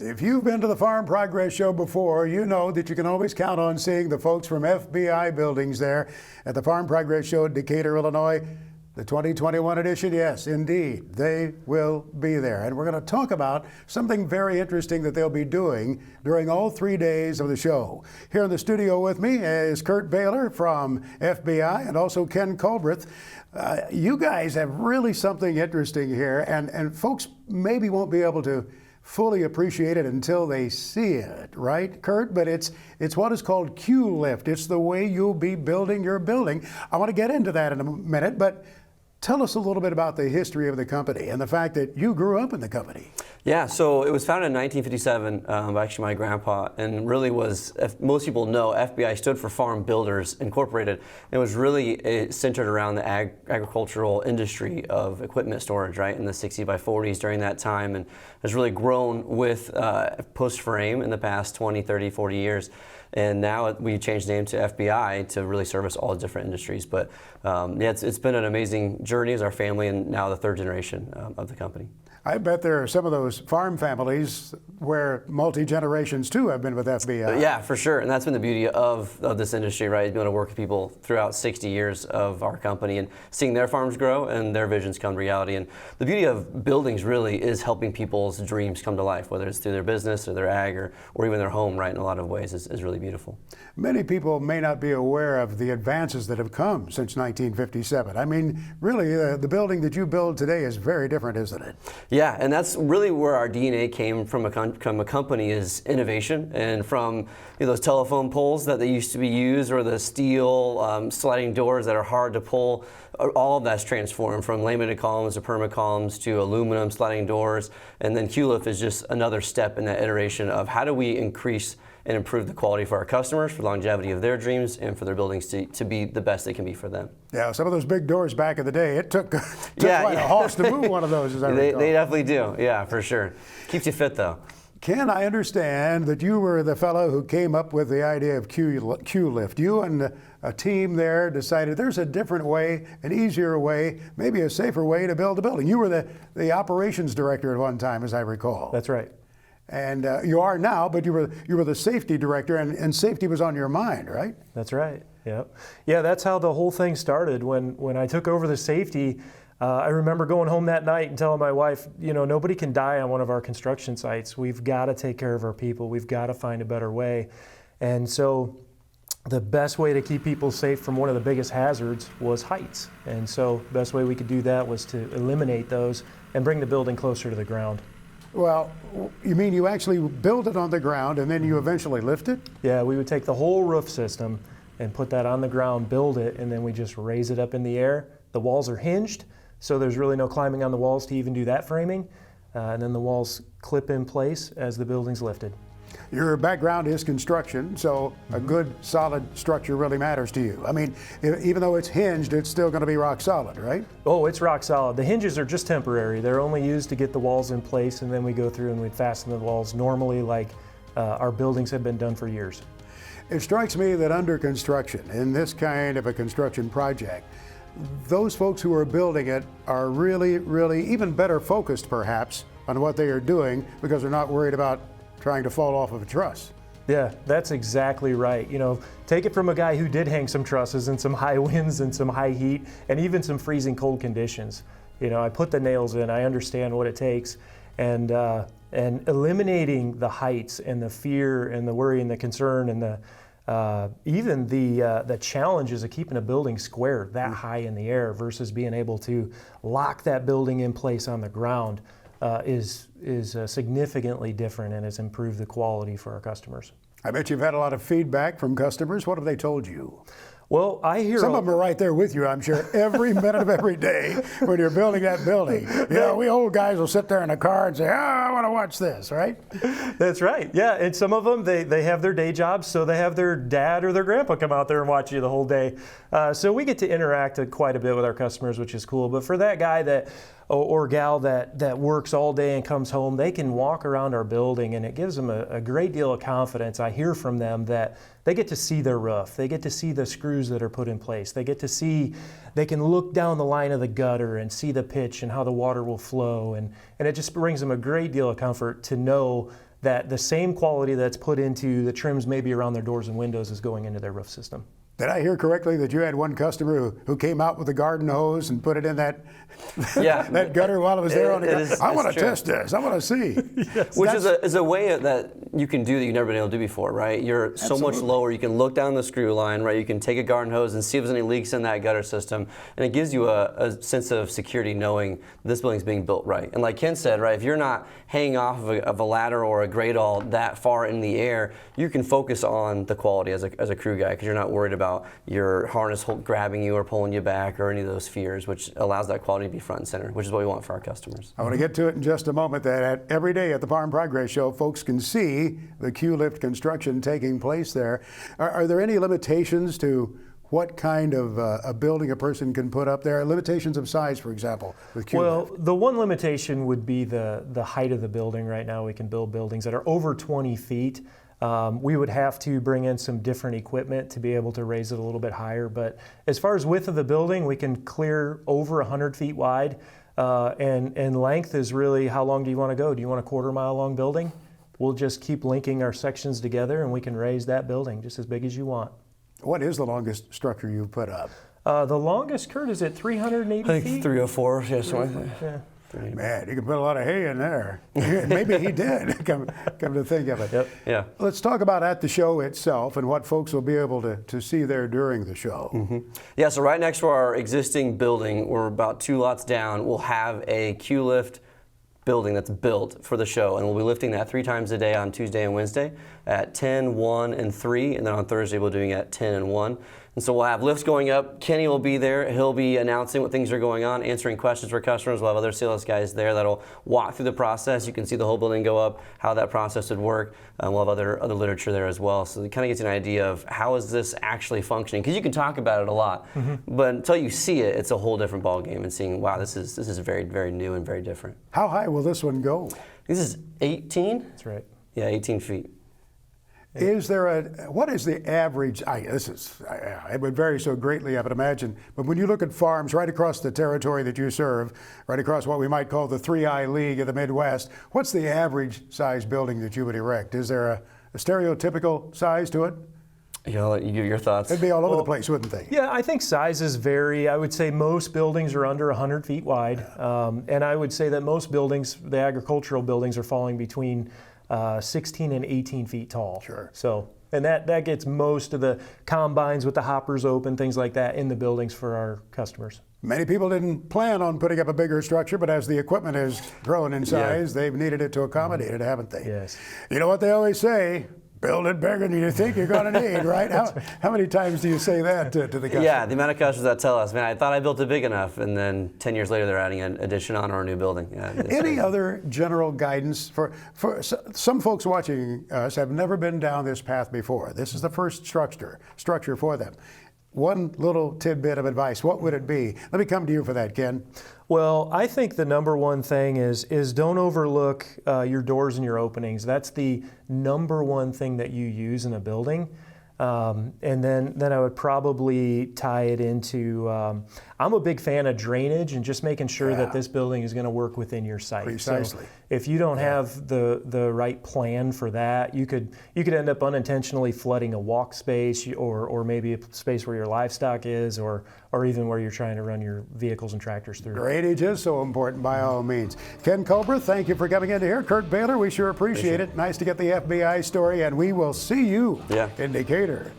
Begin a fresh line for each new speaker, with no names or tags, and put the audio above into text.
If you've been to the Farm Progress Show before, you know that you can always count on seeing the folks from FBI Buildings there at the Farm Progress Show in Decatur, Illinois. The 2021 edition, yes, indeed, they will be there. And we're going to talk about something very interesting that they'll be doing during all 3 days of the show. Here in the studio with me is Kurt Bahler from FBI and also Ken Culbreth. You guys have really something interesting here, and folks maybe won't be able to fully appreciate it until they see it, right, Kurt? But it's what is called QLYFT. It's the way you'll be building your building. I want to get into that in a minute, but tell us a little bit about the history of the company and the fact that you grew up in the company.
Yeah, so it was founded in 1957 by actually my grandpa, and really was, if most people know, FBI stood for Farm Builders Incorporated. It was really centered around the agricultural industry of equipment storage, right, in the 60 by 40s during that time, and has really grown with post frame in the past 20, 30, 40 years. And now we changed the name to FBI to really service all different industries. But yeah, it's been an amazing journey as our family, and now the third generation of the company.
I bet there are some of those farm families where multi-generations too have been with FBI.
Yeah, for sure, and that's been the beauty of this industry, right? Being able to work with people throughout 60 years of our company and seeing their farms grow and their visions come to reality. And the beauty of buildings really is helping people's dreams come to life, whether it's through their business or their ag or even their home, right? In a lot of ways is really beautiful.
Many people may not be aware of the advances that have come since 1957. I mean, really, the building that you build today is very different, isn't it?
Yeah, and that's really where our DNA came from a company, is innovation. And from those telephone poles that they used to be used, or the steel sliding doors that are hard to pull, all of that's transformed from laminated columns to perma columns to aluminum sliding doors. And then QLYFT is just another step in that iteration of how do we increase and improve the quality for our customers, for the longevity of their dreams, and for their buildings to be the best they can be for them.
Yeah, some of those big doors back in the day, it took quite a hoss to move one of those, as I recall.
They definitely do, yeah, for sure. Keeps you fit, though.
Ken, I understand that you were the fellow who came up with the idea of QLYFT. You and a team there decided there's a different way, an easier way, maybe a safer way to build a building. You were the operations director at one time, as I recall.
That's right.
And you are now, but you were the safety director, and safety was on your mind, right?
That's right. Yep. Yeah, that's how the whole thing started. When I took over the safety, I remember going home that night and telling my wife, nobody can die on one of our construction sites. We've got to take care of our people. We've got to find a better way. And so the best way to keep people safe from one of the biggest hazards was heights. And so the best way we could do that was to eliminate those and bring the building closer to the ground.
Well, you mean you actually build it on the ground and then you eventually lift it?
Yeah, we would take the whole roof system and put that on the ground, build it, and then we just raise it up in the air. The walls are hinged, so there's really no climbing on the walls to even do that framing. And then the walls clip in place as the building's lifted.
Your background is construction, so a good solid structure really matters to you. I mean, even though it's hinged, it's still going to be rock solid, right?
Oh, it's rock solid. The hinges are just temporary. They're only used to get the walls in place, and then we go through and we fasten the walls normally like our buildings have been done for years.
It strikes me that under construction, in this kind of a construction project, those folks who are building it are really, really even better focused perhaps on what they are doing because they're not worried about trying to fall off of a truss.
Yeah, that's exactly right. Take it from a guy who did hang some trusses in some high winds and some high heat and even some freezing cold conditions. I put the nails in, I understand what it takes, and eliminating the heights and the fear and the worry and the concern and even the challenges of keeping a building square that high in the air versus being able to lock that building in place on the ground is significantly different and has improved the quality for our customers.
I bet you've had a lot of feedback from customers. What have they told you?
Well, I hear
some of them are right there with you, I'm sure, every minute of every day when you're building that building. We old guys will sit there in a car and say, I want to watch this, right?
That's right. Yeah, and some of them, they have their day jobs, so they have their dad or their grandpa come out there and watch you the whole day. So we get to interact quite a bit with our customers, which is cool. But for that guy or gal that works all day and comes home, they can walk around our building and it gives them a great deal of confidence. I hear from them that they get to see their roof. They get to see the screws that are put in place. They can look down the line of the gutter and see the pitch and how the water will flow. And it just brings them a great deal of comfort to know that the same quality that's put into the trims maybe around their doors and windows is going into their roof system.
Did I hear correctly that you had one customer who came out with a garden hose and put it in that that gutter while it was there on the gutter? I want to test this. I want to see.
Yes.
Which is a way that you can do that you've never been able to do before, right? You're so much lower. You can look down the screw line, right? You can take a garden hose and see if there's any leaks in that gutter system, and it gives you a sense of security knowing this building's being built right. And like Ken said, right, if you're not hanging off of a ladder or a grade-all that far in the air, you can focus on the quality as a crew guy because you're not worried about your harness grabbing you or pulling you back or any of those fears, which allows that quality to be front and center, which is what we want for our customers.
I want to get to it in just a moment. That every day at the Farm Progress Show, folks can see the QLYFT construction taking place there. Are there any limitations to what kind of a building a person can put up there? Limitations of size, for example, with QLYFT?
Well, the one limitation would be the height of the building. Right now we can build buildings that are over 20 feet. We would have to bring in some different equipment to be able to raise it a little bit higher. But as far as width of the building, we can clear over 100 feet wide. And length is really how long do you want to go? Do you want a quarter-mile long building? We'll just keep linking our sections together and we can raise that building just as big as you want.
What is the longest structure you've put up?
The longest, Kurt, is at 380
I think
feet?
304, yeah, something like that.
Yeah.
Man, you can put a lot of hay in there. Maybe he did, come to think of it.
Yep.
Yeah.
Let's talk about at the show itself and what folks will be able to see there during the show.
Mm-hmm. Yeah, so right next to our existing building, we're about 2 lots down, we'll have a QLYFT building that's built for the show, and we'll be lifting that 3 times a day on Tuesday and Wednesday at 10, 1, and 3, and then on Thursday we'll be doing it at 10 and 1. And so we'll have lifts going up. Kenny will be there. He'll be announcing what things are going on, answering questions for customers. We'll have other sales guys there that'll walk through the process. You can see the whole building go up, how that process would work. We'll have other literature there as well. So it kind of gets you an idea of how is this actually functioning. Because you can talk about it a lot, but until you see it, it's a whole different ballgame and seeing, wow, this is very, very new and very different.
How high will this one go?
This is 18?
That's right.
Yeah, 18 feet.
Is there what is the average, it would vary so greatly, I would imagine, but when you look at farms right across the territory that you serve, right across what we might call the 3I League of the Midwest, what's the average size building that you would erect? Is there a stereotypical size to it?
Yeah, I'll let you give your thoughts.
It'd be all over the place, wouldn't they?
Yeah, I think sizes vary. I would say most buildings are under 100 feet wide, and I would say that most buildings, the agricultural buildings, are falling between 16 and 18 feet tall.
Sure.
So, and that gets most of the combines with the hoppers open, things like that, in the buildings for our customers.
Many people didn't plan on putting up a bigger structure, but as the equipment has grown in size, they've needed it to accommodate it, haven't they?
Yes.
You know what they always say? Build it bigger than you think you're going to need, right? How many times do you say that to the customer?
Yeah, the amount of customers that tell us, man, I thought I built it big enough, and then 10 years later they're adding an addition on or a new building. Yeah,
Any other general guidance for some folks watching us have never been down this path before? This is the first structure for them. One little tidbit of advice, what would it be? Let me come to you for that, Ken.
Well, I think the number one thing is don't overlook your doors and your openings. That's the number one thing that you use in a building. And then I would probably tie it into, I'm a big fan of drainage and just making sure that this building is going to work within your site.
Precisely.
So if you don't have the right plan for that, you could end up unintentionally flooding a walk space or maybe a space where your livestock is or even where you're trying to run your vehicles and tractors through.
Drainage is so important by all means. Ken Culbreth, thank you for coming in here. Kurt Bahler, we sure appreciate it. Nice to get the FBI story, and we will see you in Decatur.